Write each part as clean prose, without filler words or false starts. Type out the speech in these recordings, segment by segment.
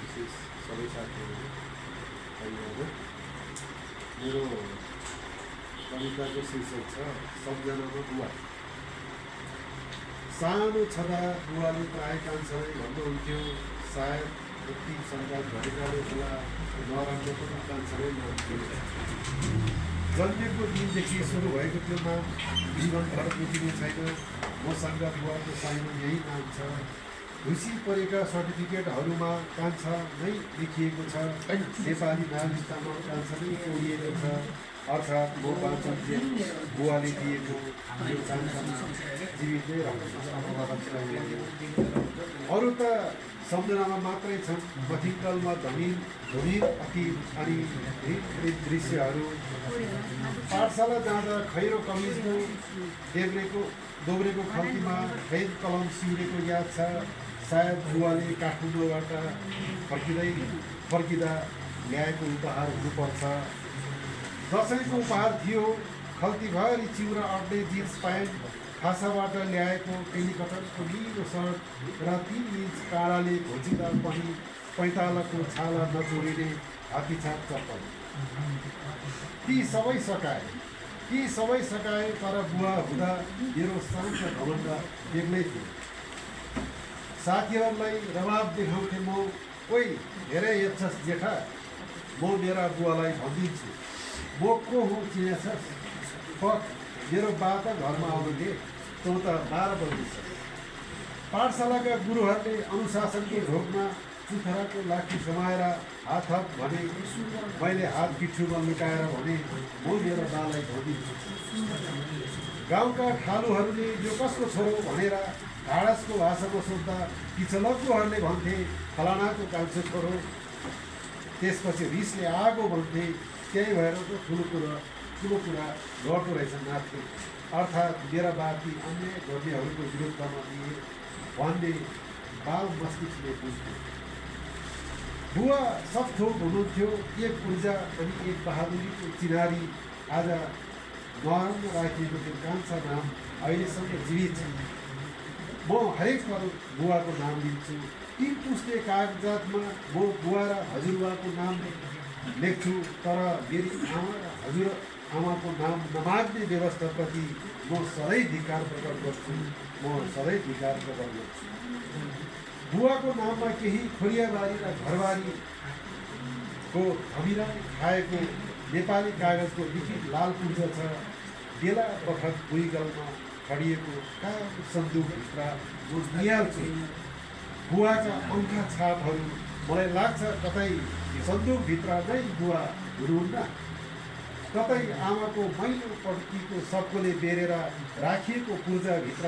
विशेष सबै साथीहरू मेरो कविताको शीर्षक छ सम्झनामा बुवा। सानो छँदा बुवाले प्राय कान्छाले भन्नुहुन्थ्यो, सायद यति सङ्घात गरेकाले होला नराम्रो पनि कान्छाले नहुन्थ्यो। जन्मेको दिनदेखि सुरु भएको त्यो नाम जीवनभर बुझिने छैन। मसँग बुवाको साइनो यही नाम छ। खुसी परेका सर्टिफिकेटहरूमा कान्छा नै लेखिएको छ। नेपाली नागरिकतामा कान्छा नै जोडिएको छ। अर्थात् म बाँचुन्जेल बुवाले दिएको यो कान्छामा जीवितै रहन्छ। अरू त सम्झनामा मात्रै छन्। मथिङ्गलमा धमिर अकिल अनि दृश्यहरू। पाठशाला जाँदा खैरो कमिजको दोब्रेको खल्तीमा खैर कलम सिउरेको याद छ। सायद बुवाले काठमाडौँबाट फर्किँदा ल्याएको उपहार हुनुपर्छ। दसैँको उपहार थियो खल्तीभरि चिउरा अड्ने जिन्स प्यान्ट, खासाबाट ल्याएको टेलिकटरको निलो सर्ट र 3 इन्च काँडाले घोचिँदा पनि पैँतालाको छाला नचोडिने हात्तीछाप चप्पल। ती सबै सकाए तर बुवा हुँदा मेरो शान्त घमण्ड बेग्लै थियो। साथीहरूलाई रमाप देखाउँथे म, ओइ धेरै हेर्छस् जेठा, म मेरा बुवालाई भनिदिन्छु, म को हुँ चिनेछस्? फक, मेरो बा त घरमा आउनुले, तँ त 12 बज्दैछस्। पाठशालाका गुरुहरूले अनुशासनको ढोकमा चुथराको लाठी समाएर हात भने मैले हात पिठ्युमा लुकाएर भने म मेरो बालाई भनिदिन्छु। गाउँका ठालुहरूले यो कसको छोरो भनेर ढाडसको भाषामा सोद्धा पिछलग्गुहरूले भन्थे फलानाको कान्छो छोरो। त्यसपछि रिसले आगो भन्थे। त्यही भएर त ठुलो कुरा गर्दो रहेछ नाथे। अर्थात् मेरा बाती अन्याय गर्नेहरूको विरुद्धमा दिए भन्ने बाल मस्तिष्कले बुझ्थ्यो। बुवा सब थोक हुनुहुन्थ्यो, एक ऊर्जा अनि एक बहादुरीको चिनारी। आज नराम्रो राखिएको त्यो कान्छा नाम अहिलेसम्म जीवित छ। म हरेक पल बुवाको नाम लिन्छु। 3 पुस्ते कागजातमा म बुवा र हजुरबाको नाम लेख्छु, तर मेरी आमा र हजुरआमाको नाम नमाग्ने व्यवस्थाप्रति म सधैँ धिक्कार प्रकट गर्छु। बुवाको नाममा केही खोरियाबारी र घरबारीको धमिरा खाएको नेपाली कागजको लिखित लाल पूर्जा छ। बेला बखत भुइँगलमा खडिएको कालो सन्दुकभित्र म निहाल्छु बुवाका अङ्का छापहरू। मलाई लाग्छ कतै सन्दुकभित्र नै बुवा हुनुहुन्न, कतै आमाको मैलो पड्कीको सबकोले बेरेर राखिएको पूर्जाभित्र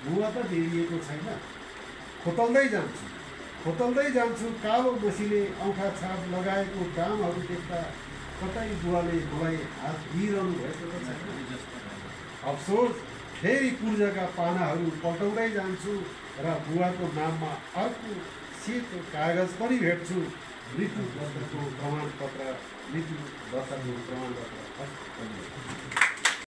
बुवा त बेरिएको छैन। खोतल्दै जान्छु कालो मसीले औँखा छाप लगाएको डामहरू देख्दा कतै बुवाले मलाई हात दिइरहनु भएको त छैन। अफसोस, फेरि पूर्जाका पानाहरू पल्टाउँदै जान्छु र बुवाको नाममा अर्को सेतो कागज पनि भेट्छु। मृत्यु दर्ताको प्रमाणपत्र